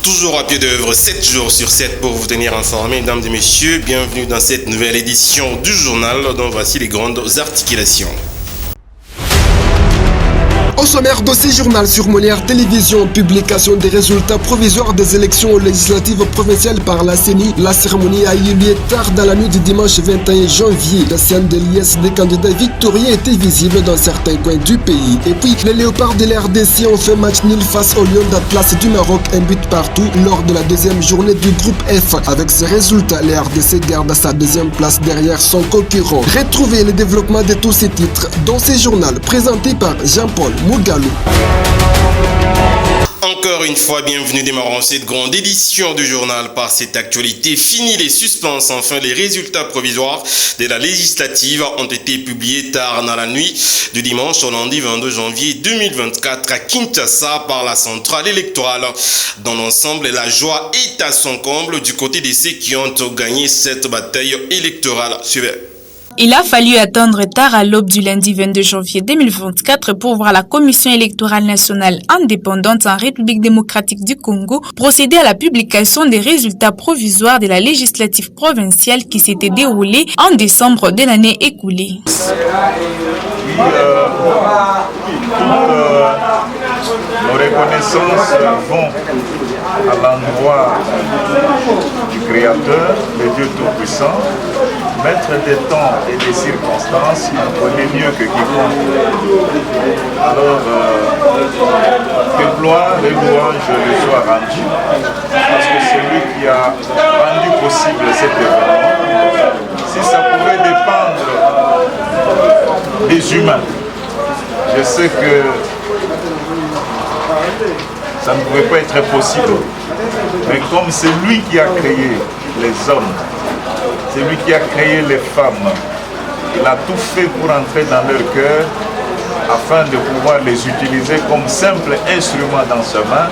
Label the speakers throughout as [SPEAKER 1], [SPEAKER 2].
[SPEAKER 1] Toujours à pied d'œuvre, 7 jours sur 7 pour vous tenir informés, mesdames et messieurs. Bienvenue dans cette nouvelle édition du journal dont voici les grandes articulations.
[SPEAKER 2] Au sommaire de ce journal sur Molière Télévision, publication des résultats provisoires des élections législatives provinciales par la CENI. La cérémonie a eu lieu tard dans la nuit du dimanche 21 janvier. La scène de liesse des candidats victorieux était visible dans certains coins du pays. Et puis, les Léopards de l'RDC ont fait match nul face aux Lions d'Atlas du Maroc, un but partout lors de la deuxième journée du groupe F. Avec ce résultat, les RDC garde sa deuxième place derrière son concurrent. Retrouvez le développement de tous ces titres dans ce journal présenté par Jean-Paul Mugalou.
[SPEAKER 1] Encore une fois, bienvenue démarrant cette grande édition du journal par cette actualité. Fini les suspens, enfin les résultats provisoires de la législative ont été publiés tard dans la nuit du dimanche au lundi 22 janvier 2024 à Kinshasa par la centrale électorale. Dans l'ensemble, la joie est à son comble du côté de ceux qui ont gagné cette bataille électorale. Suivez.
[SPEAKER 3] Il a fallu attendre tard à l'aube du lundi 22 janvier 2024 pour voir la Commission électorale nationale indépendante en République démocratique du Congo procéder à la publication des résultats provisoires de la législative provinciale qui s'était déroulée en décembre de l'année écoulée.
[SPEAKER 4] Nos reconnaissances vont à l'endroit du Créateur, le Dieu Tout-Puissant, maître des temps et des circonstances, il connaît mieux que quiconque. Alors, que gloire et louange lui soient rendues, parce que c'est lui qui a rendu possible cet événement. Si ça pouvait dépendre des humains, je sais que ça ne pouvait pas être possible. Mais comme c'est lui qui a créé les hommes, c'est lui qui a créé les femmes, il a tout fait pour entrer dans leur cœur afin de pouvoir les utiliser comme simples instruments dans sa main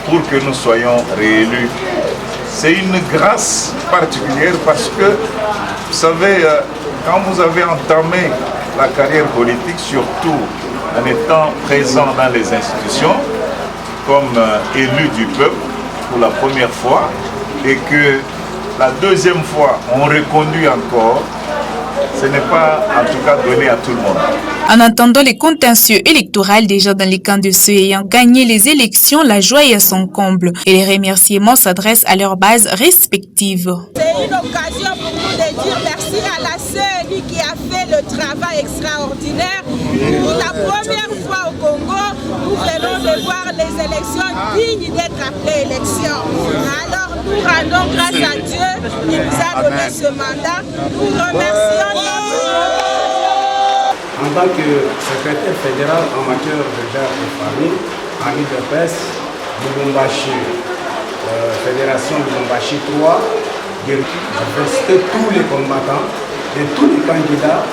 [SPEAKER 4] pour que nous soyons réélus. C'est une grâce particulière parce que, vous savez, quand vous avez entamé la carrière politique, surtout en étant présent dans les institutions, comme élu du peuple pour la première fois, et que la deuxième fois on reconduit encore, ce n'est pas en tout cas donné à tout le monde.
[SPEAKER 3] En attendant les contentieux électoraux déjà dans les camps de ceux ayant gagné les élections, la joie est à son comble et les remerciements s'adressent à leurs bases respectives.
[SPEAKER 5] C'est une occasion pour nous de dire merci à la CENI qui a fait le travail extraordinaire. Pour la première fois au Congo, nous venons de voir les élections dignes d'être appelées élections. Alors nous rendons grâce à Dieu qui nous a donné ce mandat. Nous remercions notre...
[SPEAKER 6] En tant que secrétaire fédéral en matière de garde de famille, en UDPS, Lubumbashi, Fédération Lubumbashi 3, de féliciter tous les combattants et tous les candidats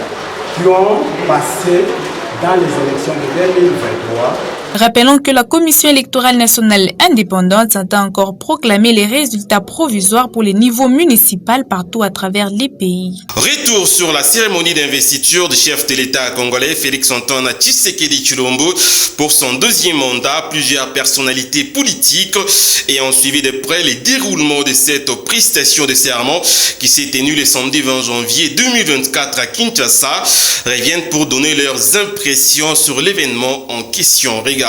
[SPEAKER 6] qui ont passé dans les élections de 2023.
[SPEAKER 3] Rappelons que la Commission électorale nationale indépendante entend encore proclamer les résultats provisoires pour les niveaux municipaux partout à travers les pays.
[SPEAKER 1] Retour sur la cérémonie d'investiture du chef de l'État congolais Félix-Antoine Tshisekedi Tshilombo pour son deuxième mandat. Plusieurs personnalités politiques ayant suivi de près les déroulements de cette prestation de serment qui s'est tenue le samedi 20 janvier 2024 à Kinshasa reviennent pour donner leurs impressions sur l'événement en question. Regardez.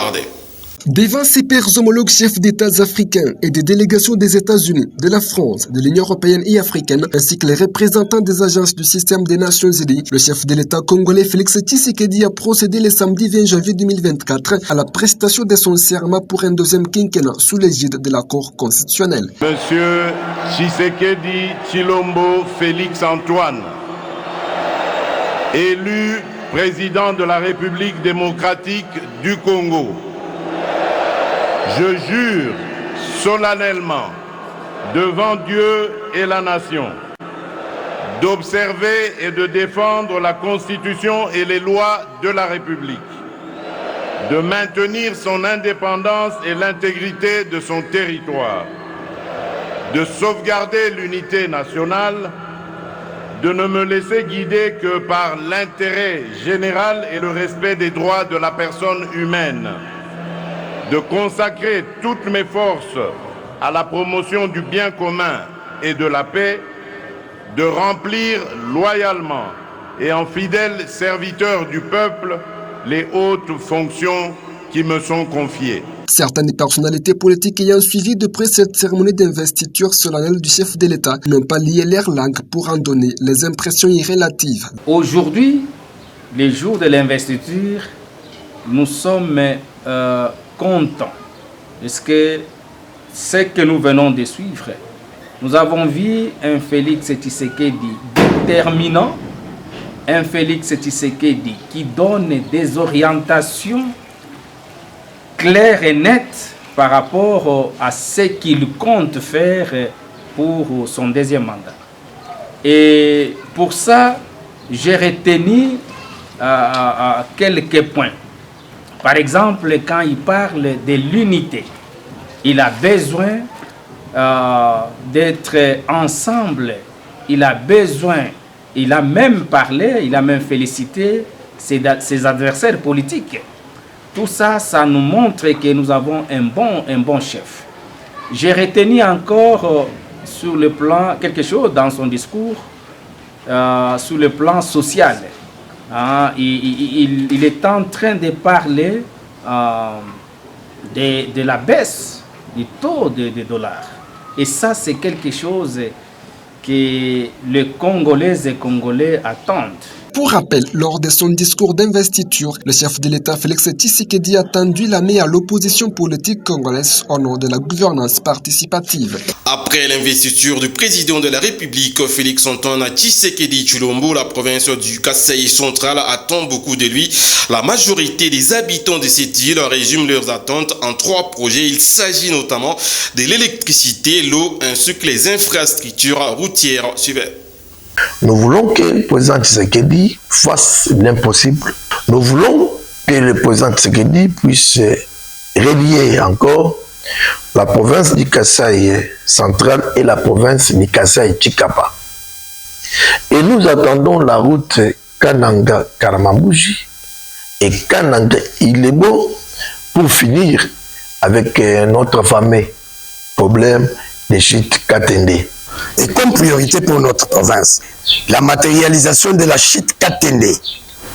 [SPEAKER 2] Devant ses pairs homologues chefs d'États africains et des délégations des États-Unis, de la France, de l'Union européenne et africaine, ainsi que les représentants des agences du système des Nations Unies, le chef de l'État congolais Félix Tshisekedi a procédé le samedi 20 janvier 2024 à la prestation de son serment pour un deuxième quinquennat sous l'égide de l'accord constitutionnel.
[SPEAKER 4] Monsieur Tshisekedi Tshilombo Félix-Antoine, élu président de la République démocratique du Congo, je jure solennellement devant Dieu et la nation d'observer et de défendre la Constitution et les lois de la République, de maintenir son indépendance et l'intégrité de son territoire, de sauvegarder l'unité nationale, de ne me laisser guider que par l'intérêt général et le respect des droits de la personne humaine,
[SPEAKER 7] de consacrer toutes mes forces à la promotion du bien commun et de la paix, de remplir loyalement et en fidèle serviteur du peuple les hautes fonctions qui me sont confiées.
[SPEAKER 2] Certaines personnalités politiques ayant suivi de près cette cérémonie d'investiture solennelle du chef de l'État n'ont pas lié leur langue pour en donner les impressions irrélatives.
[SPEAKER 8] Aujourd'hui, les jours de l'investiture, nous sommes contents parce que ce que nous venons de suivre, nous avons vu un Félix Tshisekedi déterminant, un Félix Tshisekedi qui donne des orientations claires et nettes par rapport à ce qu'il compte faire pour son deuxième mandat. Et pour ça, j'ai retenu quelques points. Par exemple, quand il parle de l'unité, il a besoin d'être ensemble, il a besoin, il a même parlé, il a même félicité ses adversaires politiques. Tout ça, ça nous montre que nous avons un bon chef. J'ai retenu encore sur le plan, quelque chose dans son discours, sur le plan social. Il est en train de parler de la baisse du taux de dollars. Et ça, c'est quelque chose que les Congolaises et Congolais attendent.
[SPEAKER 2] Pour rappel, lors de son discours d'investiture, le chef de l'État Félix Tshisekedi a tendu la main à l'opposition politique congolaise au nom de la gouvernance participative.
[SPEAKER 1] Après l'investiture du président de la République, Félix Antoine Tshisekedi Tshilombo, la province du Kasaï central attend beaucoup de lui. La majorité des habitants de cette île résument leurs attentes en 3 projets. Il s'agit notamment de l'électricité, l'eau ainsi que les infrastructures routières. Suivez.
[SPEAKER 9] Nous voulons que le président Tshisekedi fasse l'impossible. Nous voulons que le président Tshisekedi puisse relier encore la province du Kasaï central et la province du Kasaï Chikapa. Et nous attendons la route Kananga-Karamambouji et Kananga-Ilebo pour finir avec notre fameux problème des chutes Katende.
[SPEAKER 10] Et comme priorité pour notre province, la matérialisation de la chute Katende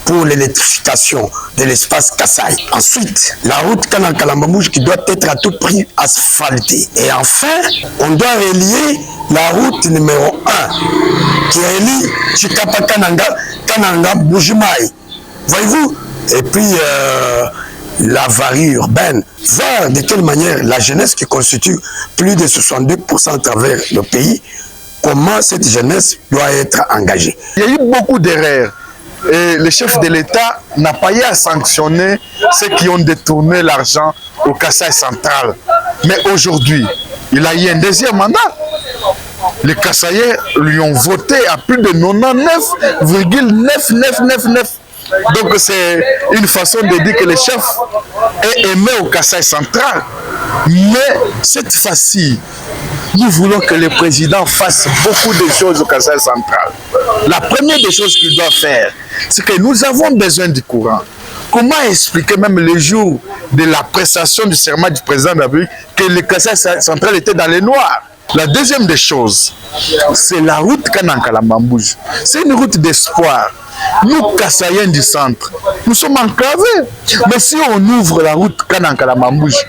[SPEAKER 10] pour l'électrification de l'espace Kasaï. Ensuite, la route Kananga-Kalambamouji qui doit être à tout prix asphaltée. Et enfin, on doit relier la route numéro 1 qui relie Chikapa-Kananga, Kananga-Boujimai. Voyez-vous? Et puis, la varie urbaine, voir de quelle manière la jeunesse qui constitue plus de 62% à travers le pays, comment cette jeunesse doit être engagée.
[SPEAKER 11] Il y a eu beaucoup d'erreurs et le chef de l'État n'a pas eu à sanctionner ceux qui ont détourné l'argent au Kasaï central. Mais aujourd'hui, il a eu un deuxième mandat. Les Kasaïens lui ont voté à plus de 99,9999. Donc c'est une façon de dire que le chef est aimé au Kasaï central. Mais cette fois-ci, nous voulons que le président fasse beaucoup de choses au Kasaï central. La première des choses qu'il doit faire, c'est que nous avons besoin du courant. Comment expliquer même le jour de la prestation du serment du président de la République que le Kasaï central était dans les noirs? La deuxième des choses, c'est la route Kananga-Kalambamouji. C'est une route d'espoir. Nous, Kasaïens du centre, nous sommes enclavés. Mais si on ouvre la route Kananga-Kalambamouji,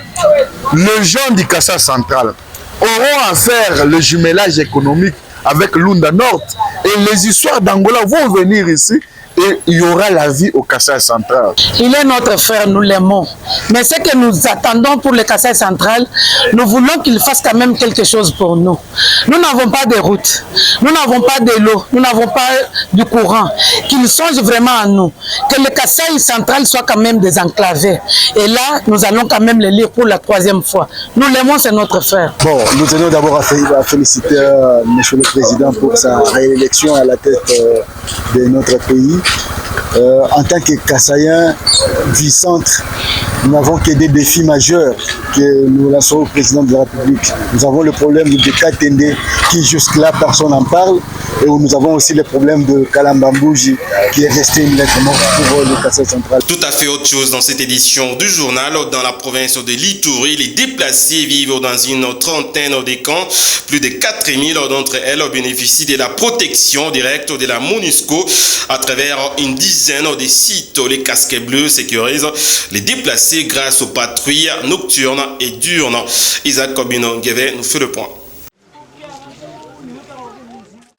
[SPEAKER 11] les gens du Kasaï central auront à faire le jumelage économique avec Lunda Nord. Et les histoires d'Angola vont venir ici. Et il y aura la vie au Kasaï central.
[SPEAKER 12] Il est notre frère, nous l'aimons. Mais ce que nous attendons pour le Kasaï central, nous voulons qu'il fasse quand même quelque chose pour nous. Nous n'avons pas de route, nous n'avons pas de l'eau, nous n'avons pas du courant. Qu'il songe vraiment à nous. Que le Kasaï central soit quand même désenclavé. Et là, nous allons quand même le lire pour la 3e fois. Nous l'aimons, c'est notre frère.
[SPEAKER 13] Bon, nous tenons d'abord à féliciter Monsieur le Président pour sa réélection à la tête de notre pays. En tant que Kassaïen du centre, nous n'avons que des défis majeurs que nous lançons au président de la République. Nous avons le problème de Katende qui jusque-là personne n'en parle, et où nous avons aussi le problème de Kalambamouji qui est resté une lettre morte pour le Kasaï central.
[SPEAKER 1] Tout à fait autre chose dans cette édition du journal. Dans la province de l'Ituri, les déplacés vivent dans une trentaine de camps. Plus de 4000 d'entre elles bénéficient de la protection directe de la MONUSCO à travers une dizaine de sites. Les casques bleus sécurisent les déplacés grâce aux patrouilles nocturnes et diurnes. Isaac Kobino-Guévé nous fait le point.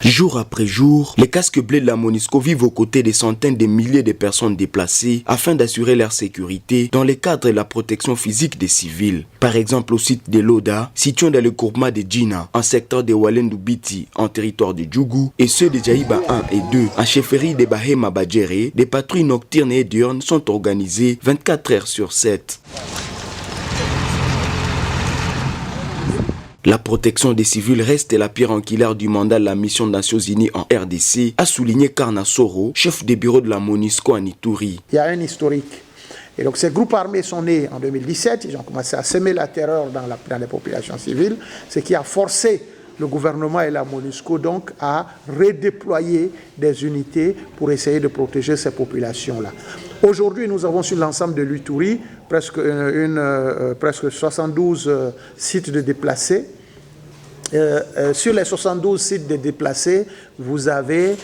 [SPEAKER 14] Jour après jour, les casques bleus de la MONUSCO vivent aux côtés des centaines de milliers de personnes déplacées afin d'assurer leur sécurité dans le cadre de la protection physique des civils. Par exemple au site de Loda, situé dans le groupement de Djina, en secteur de Walendu-Biti, en territoire de Djougou, et ceux de Djaïba 1 et 2, en chefferie de Bahema Badjere, des patrouilles nocturnes et diurnes sont organisées 24 heures sur 7. La protection des civils reste la pierre angulaire du mandat de la mission des Nations Unies en RDC, a souligné Karna Soro, chef de bureau de la MONUSCO en Ituri.
[SPEAKER 15] Il y a un historique. Et donc ces groupes armés sont nés en 2017, ils ont commencé à semer la terreur dans les populations civiles, ce qui a forcé le gouvernement et la MONUSCO donc à redéployer des unités pour essayer de protéger ces populations-là. Aujourd'hui, nous avons sur l'ensemble de l'Ituri presque 72 sites de déplacés. Sur les 72 sites de déplacés, vous avez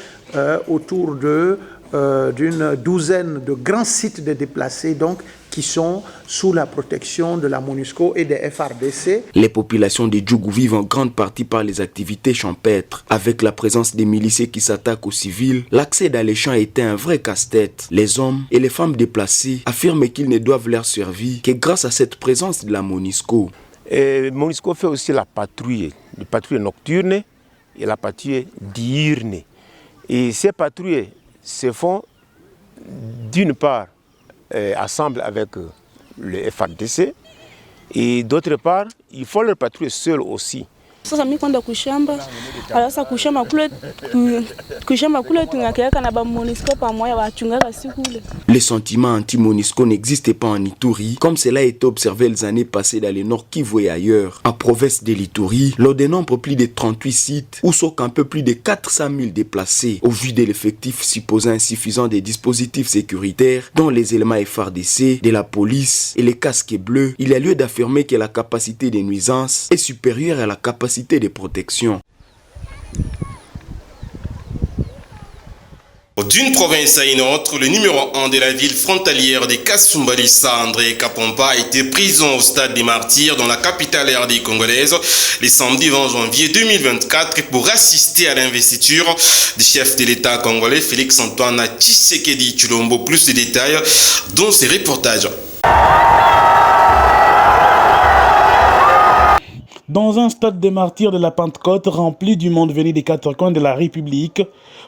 [SPEAKER 15] autour d'une douzaine de grands sites de déplacés donc, qui sont sous la protection de la MONUSCO et des FRDC.
[SPEAKER 14] Les populations de Djougou vivent en grande partie par les activités champêtres. Avec la présence des miliciens qui s'attaquent aux civils, l'accès dans les champs était un vrai casse-tête. Les hommes et les femmes déplacés affirment qu'ils ne doivent leur servir que grâce à cette présence de la MONUSCO.
[SPEAKER 16] MONUSCO fait aussi la patrouille nocturne et la patrouille diurne. Et ces patrouilles se font d'une part ensemble avec le FARDC et d'autre part, il faut leur patrouiller seul aussi.
[SPEAKER 17] Sasa mimi kwenda kushamba, alasa kushamba kule tunakeka na ba MONUSCO pamoja wachungaga siku ile.
[SPEAKER 14] Les sentiments anti-MONUSCO n'existent pas en Ituri, comme cela a été observé les années passées dans le Nord Kivu et ailleurs. En province de l'Ituri, l'on dénombre plus de 38 sites où sont un peu plus de 400 000 déplacés. Au vu de l'effectif supposé insuffisant des dispositifs sécuritaires, dont les éléments FARDC, de la police et les casques bleus, il y a lieu d'affirmer que la capacité de nuisance est supérieure à la capacité de protection.
[SPEAKER 1] D'une province à une autre, le numéro 1 de la ville frontalière de Kasumbalissa, André Kapompa, a été prison au stade des Martyrs dans la capitale RD congolaise le samedi 20 janvier 2024 pour assister à l'investiture du chef de l'État congolais Félix-Antoine Tshisekedi Tshilombo. Plus de détails dans ces reportages.
[SPEAKER 18] Dans un stade des martyrs de la Pentecôte rempli du monde venu des quatre coins de la République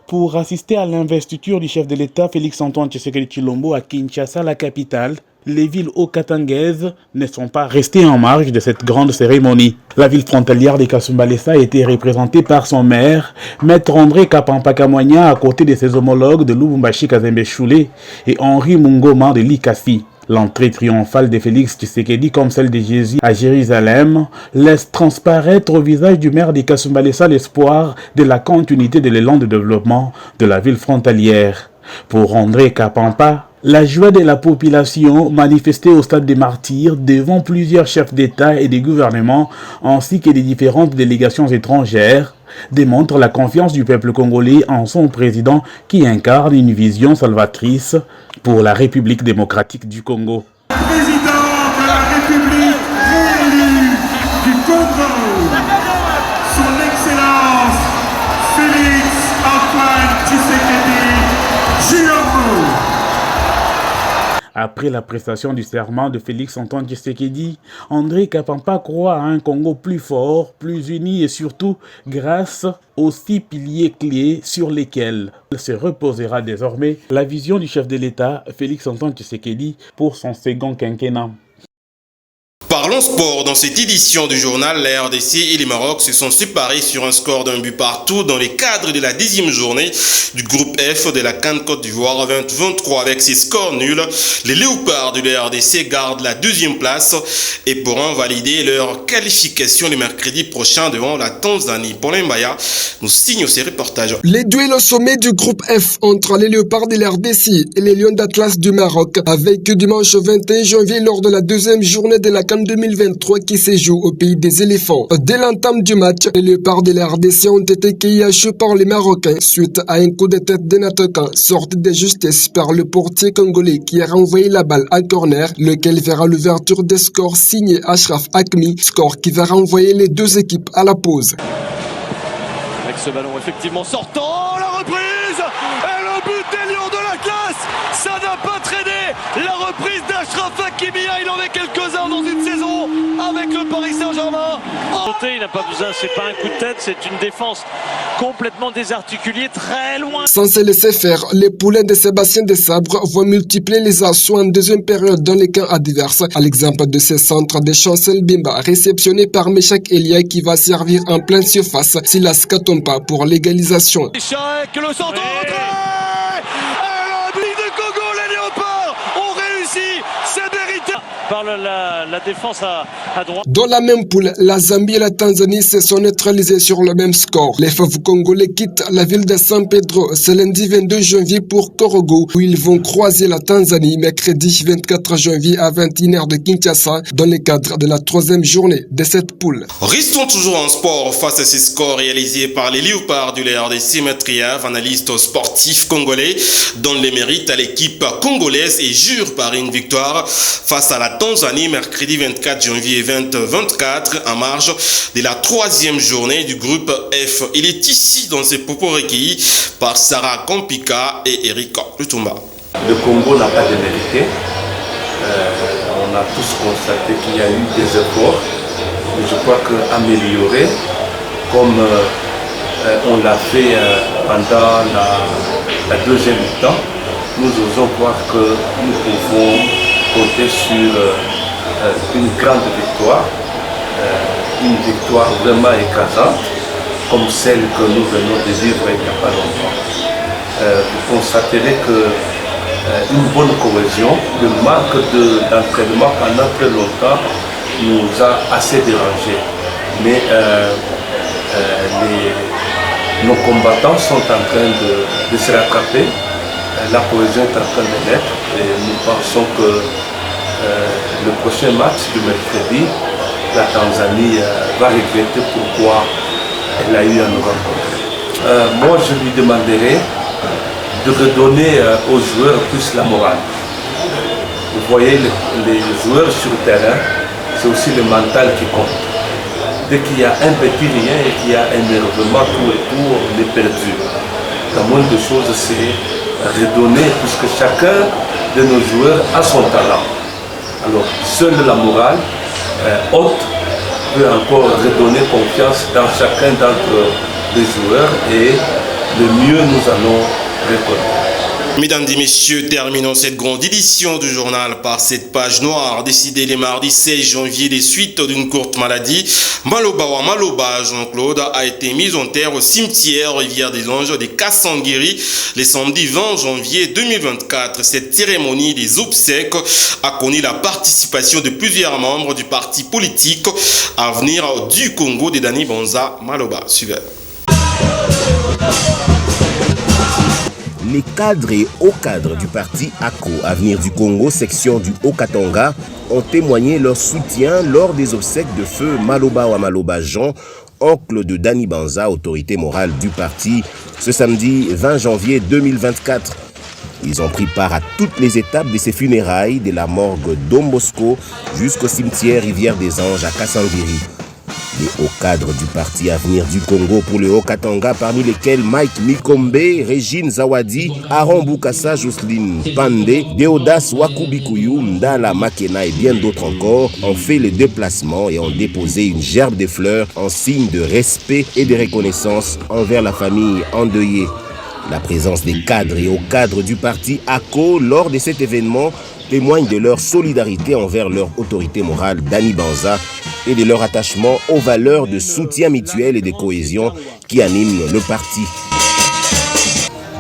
[SPEAKER 18] pour assister à l'investiture du chef de l'État Félix-Antoine Tshisekedi Tshilombo à Kinshasa, la capitale, les villes haut-katangaises ne sont pas restées en marge de cette grande cérémonie. La ville frontalière de Kasumbalissa a été représentée par son maire, Maître André Kapompa Kamwanya, à côté de ses homologues de Lubumbashi Kazembe Choulé et Henri Mungoma de Likasi. L'entrée triomphale de Félix Tshisekedi, comme celle de Jésus à Jérusalem, laisse transparaître au visage du maire de Kasumbalissa l'espoir de la continuité de l'élan de développement de la ville frontalière. Pour André Kapompa, la joie de la population manifestée au stade des Martyrs devant plusieurs chefs d'État et de gouvernement ainsi que des différentes délégations étrangères démontre la confiance du peuple congolais en son président qui incarne une vision salvatrice pour la République démocratique du Congo.
[SPEAKER 19] Président de la République réélu du Congo, son Excellence Félix-Antoine Tshisekedi Tshilombo.
[SPEAKER 18] Après la prestation du serment de Félix-Antoine Tshisekedi, André Kapompa croit à un Congo plus fort, plus uni et surtout grâce aux 6 piliers clés sur lesquels se reposera désormais la vision du chef de l'État Félix-Antoine Tshisekedi pour son second quinquennat.
[SPEAKER 1] Parlons Parlons sport. Dans cette édition du journal, la RDC et les Maroc se sont séparés sur un score d'un but partout dans les cadres de la 10e journée du groupe F de la CAN Côte d'Ivoire 2023. Avec ces scores nuls, les Léopards de la RDC gardent la 2e place et pourront valider leur qualification le mercredi prochain devant la Tanzanie. Paulin Mbaya nous signe ces reportages.
[SPEAKER 2] Les duels au sommet du groupe F entre les Léopards de la RDC et les Lions d'Atlas du Maroc avec dimanche 21 janvier lors de la 2e journée de la CAN 2023 qui se joue au pays des éléphants. Dès l'entame du match, les Léopards de la RDC ont été cueillis à chaud par les Marocains suite à un coup de tête d'un attaquant sorti de justesse par le portier congolais qui a renvoyé la balle à corner, lequel verra l'ouverture des scores signé Achraf Hakimi, score qui va renvoyer les deux équipes à la pause.
[SPEAKER 20] Avec ce ballon effectivement sortant, la reprise et le but des Lions de la classe, ça n'a pas traîné. La reprise d'Achraf Hakimi, il en met quelques-uns dans une saison avec le Paris Saint-Germain.
[SPEAKER 21] Il n'a pas besoin, c'est pas un coup de tête, c'est une défense complètement désarticulée, très loin.
[SPEAKER 2] Sans se laisser faire, les poulains de Sébastien Desabre vont multiplier les assauts en deuxième période dans les camps adverses, à l'exemple de ce centre de Chancel Bimba réceptionné par Meshak Elia qui va servir en pleine surface Silas Katompa pour l'égalisation.
[SPEAKER 20] Échec, le centre entré.
[SPEAKER 21] Par la défense à droite.
[SPEAKER 2] Dans la même poule, la Zambie et la Tanzanie se sont neutralisés sur le même score. Les fauves congolais quittent la ville de San Pedro ce lundi 22 janvier pour Korogo, où ils vont croiser la Tanzanie mercredi 24 janvier à 21h de Kinshasa dans le cadre de la 3e journée de cette poule.
[SPEAKER 1] Restons toujours en sport face à ces scores réalisés par les Léopards du RDC. Matriave, analyste sportif congolais, donne les mérites à l'équipe congolaise et jure par une victoire face à la Tanzanie mercredi 24 janvier 2024 en marge de la 3e journée du groupe F. Il est ici dans ses propos recueillis par Sarah Kompika et Eric Lutumba.
[SPEAKER 22] Le Congo n'a pas de mérité. On a tous constaté qu'il y a eu des efforts. Mais je crois qu'améliorer, comme on l'a fait pendant la 2e mi-temps, nous osons croire que nous pouvons compter sur une grande victoire, une victoire vraiment écrasante, comme celle que nous venons de vivre il n'y a pas longtemps. Vous constaterez qu'une bonne cohésion, le manque d'entraînement pendant très longtemps nous a assez dérangés. Mais nos combattants sont en train de se rattraper. La cohésion est en train de naître et nous pensons que le prochain match du mercredi, la Tanzanie va regretter pourquoi elle a eu à nous rencontrer. Moi, je lui demanderai de redonner aux joueurs plus la morale. Vous voyez, les joueurs sur le terrain, c'est aussi le mental qui compte. Dès qu'il y a un petit rien et qu'il y a un énervement tout et tout, on est perdu. La moindre des choses, c'est redonner, puisque chacun de nos joueurs a son talent. Alors, seule la morale haute peut encore redonner confiance dans chacun d'entre les joueurs et le mieux nous allons récolter.
[SPEAKER 1] Mesdames et messieurs, terminons cette grande édition du journal par cette page noire décidée le mardi 16 janvier des suites d'une courte maladie. Maloba Jean-Claude a été mis en terre au cimetière Rivière des Anges de Kassangiri le samedi 20 janvier 2024. Cette cérémonie des obsèques a connu la participation de plusieurs membres du parti politique Avenir du Congo de Dani Banza Maloba. Suivez.
[SPEAKER 23] Les cadres et hauts cadres du parti ACO, Avenir du Congo, section du Haut-Katanga, ont témoigné leur soutien lors des obsèques de feu Maloba Jean, oncle de Dani Banza, autorité morale du parti, ce samedi 20 janvier 2024. Ils ont pris part à toutes les étapes de ces funérailles, de la morgue d'Ombosco jusqu'au cimetière Rivière des Anges à Kassangiri. Les hauts cadres du parti Avenir du Congo pour le Haut-Katanga, parmi lesquels Mike Mikombe, Régine Zawadi, Aaron Boukassa, Jocelyne Pandé, Deodas Wakubikuyu, Ndala Makena et bien d'autres encore, ont fait le déplacement et ont déposé une gerbe de fleurs en signe de respect et de reconnaissance envers la famille endeuillée. La présence des cadres et hauts cadres du parti ACO lors de cet événement témoignent de leur solidarité envers leur autorité morale Dani Banza et de leur attachement aux valeurs de soutien mutuel et de cohésion qui animent le parti.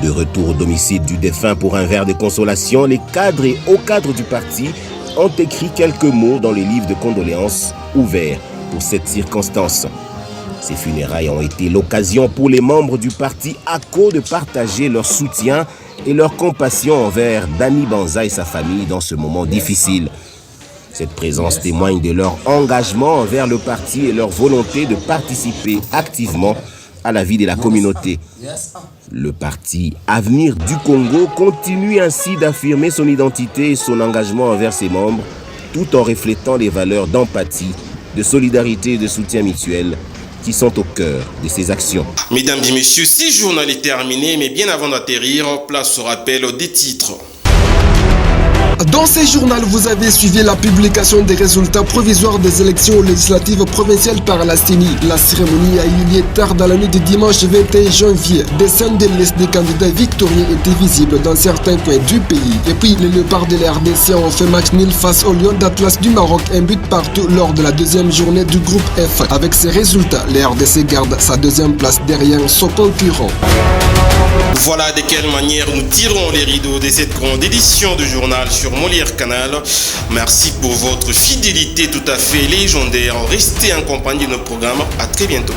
[SPEAKER 23] De retour au domicile du défunt pour un verre de consolation, les cadres et hauts cadres du parti ont écrit quelques mots dans les livres de condoléances ouverts pour cette circonstance. Ces funérailles ont été l'occasion pour les membres du parti ACO de partager leur soutien et leur compassion envers Dani Banza et sa famille dans ce moment difficile. Cette présence témoigne de leur engagement envers le parti et leur volonté de participer activement à la vie de la communauté. Le parti Avenir du Congo continue ainsi d'affirmer son identité et son engagement envers ses membres, tout en reflétant les valeurs d'empathie, de solidarité et de soutien mutuel qui sont au cœur de ses actions.
[SPEAKER 1] Mesdames et messieurs, ce journal est terminé, mais bien avant d'atterrir, place au rappel des titres.
[SPEAKER 2] Dans ce journal, vous avez suivi la publication des résultats provisoires des élections législatives provinciales par la CENI. La cérémonie a eu lieu tard dans la nuit du dimanche 21 janvier. Des scènes de liste des candidats victorieux étaient visibles dans certains coins du pays. Et puis, les Léopards de la RDC ont fait match nul face aux Lions d'Atlas du Maroc, un but partout lors de la deuxième journée du groupe F. Avec ces résultats, la RDC garde sa deuxième place derrière son concurrent.
[SPEAKER 1] Voilà de quelle manière nous tirons les rideaux de cette grande édition du journal sur Molière Canal. Merci pour votre fidélité tout à fait légendaire. Restez en compagnie de nos programmes. À très bientôt.